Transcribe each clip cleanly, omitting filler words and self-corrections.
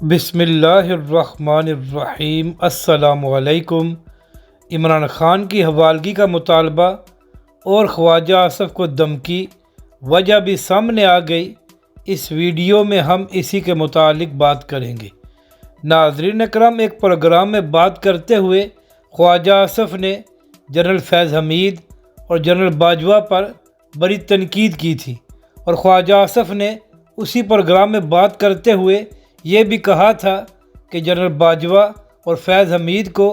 بسم اللہ الرحمن الرحیم۔ السلام علیکم۔ عمران خان کی حوالگی کا مطالبہ اور خواجہ آصف کو دھمکی، وجہ بھی سامنے آ گئی۔ اس ویڈیو میں ہم اسی کے متعلق بات کریں گے۔ ناظرین اکرام، ایک پروگرام میں بات کرتے ہوئے خواجہ آصف نے جنرل فیض حمید اور جنرل باجوہ پر بڑی تنقید کی تھی، اور خواجہ آصف نے اسی پروگرام میں بات کرتے ہوئے یہ بھی کہا تھا کہ جنرل باجوہ اور فیض حمید کو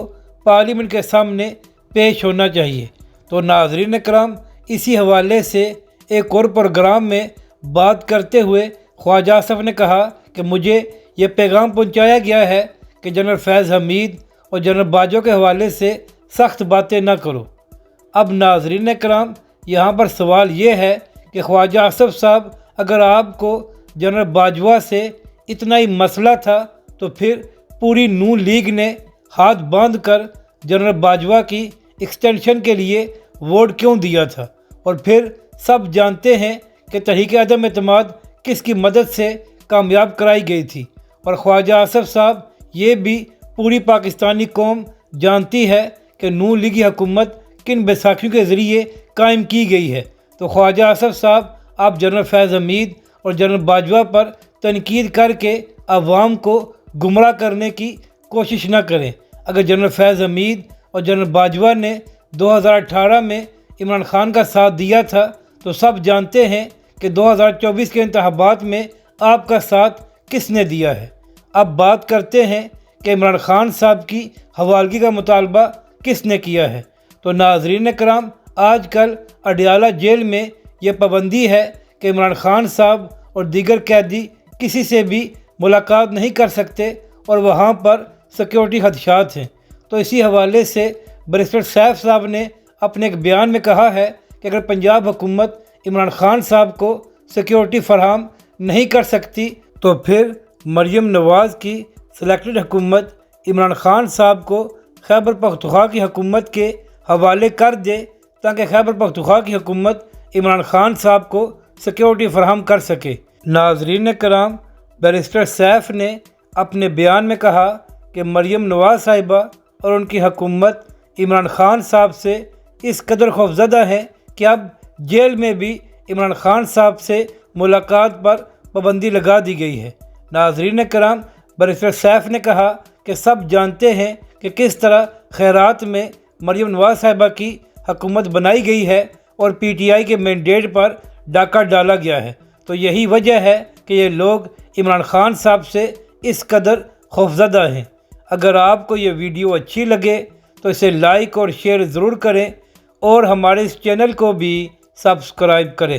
پارلیمنٹ کے سامنے پیش ہونا چاہیے۔ تو ناظرین اکرام، اسی حوالے سے ایک اور پروگرام میں بات کرتے ہوئے خواجہ آصف نے کہا کہ مجھے یہ پیغام پہنچایا گیا ہے کہ جنرل فیض حمید اور جنرل باجوہ کے حوالے سے سخت باتیں نہ کرو۔ اب ناظرین اکرام، یہاں پر سوال یہ ہے کہ خواجہ آصف صاحب، اگر آپ کو جنرل باجوہ سے اتنا ہی مسئلہ تھا تو پھر پوری نون لیگ نے ہاتھ باندھ کر جنرل باجوہ کی ایکسٹینشن کے لیے ووٹ کیوں دیا تھا؟ اور پھر سب جانتے ہیں کہ تحریک عدم اعتماد کس کی مدد سے کامیاب کرائی گئی تھی، اور خواجہ آصف صاحب، یہ بھی پوری پاکستانی قوم جانتی ہے کہ نون لیگی حکومت کن بیساکھیوں کے ذریعے قائم کی گئی ہے۔ تو خواجہ آصف صاحب، آپ جنرل فیض حمید اور جنرل باجوہ پر تنقید کر کے عوام کو گمراہ کرنے کی کوشش نہ کریں۔ اگر جنرل فیض حمید اور جنرل باجوہ نے 2018 میں عمران خان کا ساتھ دیا تھا تو سب جانتے ہیں کہ 2024 کے انتخابات میں آپ کا ساتھ کس نے دیا ہے۔ اب بات کرتے ہیں کہ عمران خان صاحب کی حوالگی کا مطالبہ کس نے کیا ہے۔ تو ناظرین کرام، آج کل اڈیالہ جیل میں یہ پابندی ہے کہ عمران خان صاحب اور دیگر قیدی کسی سے بھی ملاقات نہیں کر سکتے، اور وہاں پر سیکیورٹی خدشات ہیں۔ تو اسی حوالے سے بیرسٹر سیف صاحب نے اپنے ایک بیان میں کہا ہے کہ اگر پنجاب حکومت عمران خان صاحب کو سیکیورٹی فراہم نہیں کر سکتی تو پھر مریم نواز کی سلیکٹڈ حکومت عمران خان صاحب کو خیبر پختونخوا کی حکومت کے حوالے کر دے، تاکہ خیبر پختونخوا کی حکومت عمران خان صاحب کو سیکیورٹی فراہم کر سکے۔ ناظرین کرام، بیرسٹر سیف نے اپنے بیان میں کہا کہ مریم نواز صاحبہ اور ان کی حکومت عمران خان صاحب سے اس قدر خوفزدہ ہیں کہ اب جیل میں بھی عمران خان صاحب سے ملاقات پر پابندی لگا دی گئی ہے۔ ناظرین کرام، بیرسٹر سیف نے کہا کہ سب جانتے ہیں کہ کس طرح خیرات میں مریم نواز صاحبہ کی حکومت بنائی گئی ہے اور پی ٹی آئی کے مینڈیٹ پر ڈاکہ ڈالا گیا ہے۔ تو یہی وجہ ہے کہ یہ لوگ عمران خان صاحب سے اس قدر خوفزدہ ہیں۔ اگر آپ کو یہ ویڈیو اچھی لگے تو اسے لائک اور شیئر ضرور کریں، اور ہمارے اس چینل کو بھی سبسکرائب کریں۔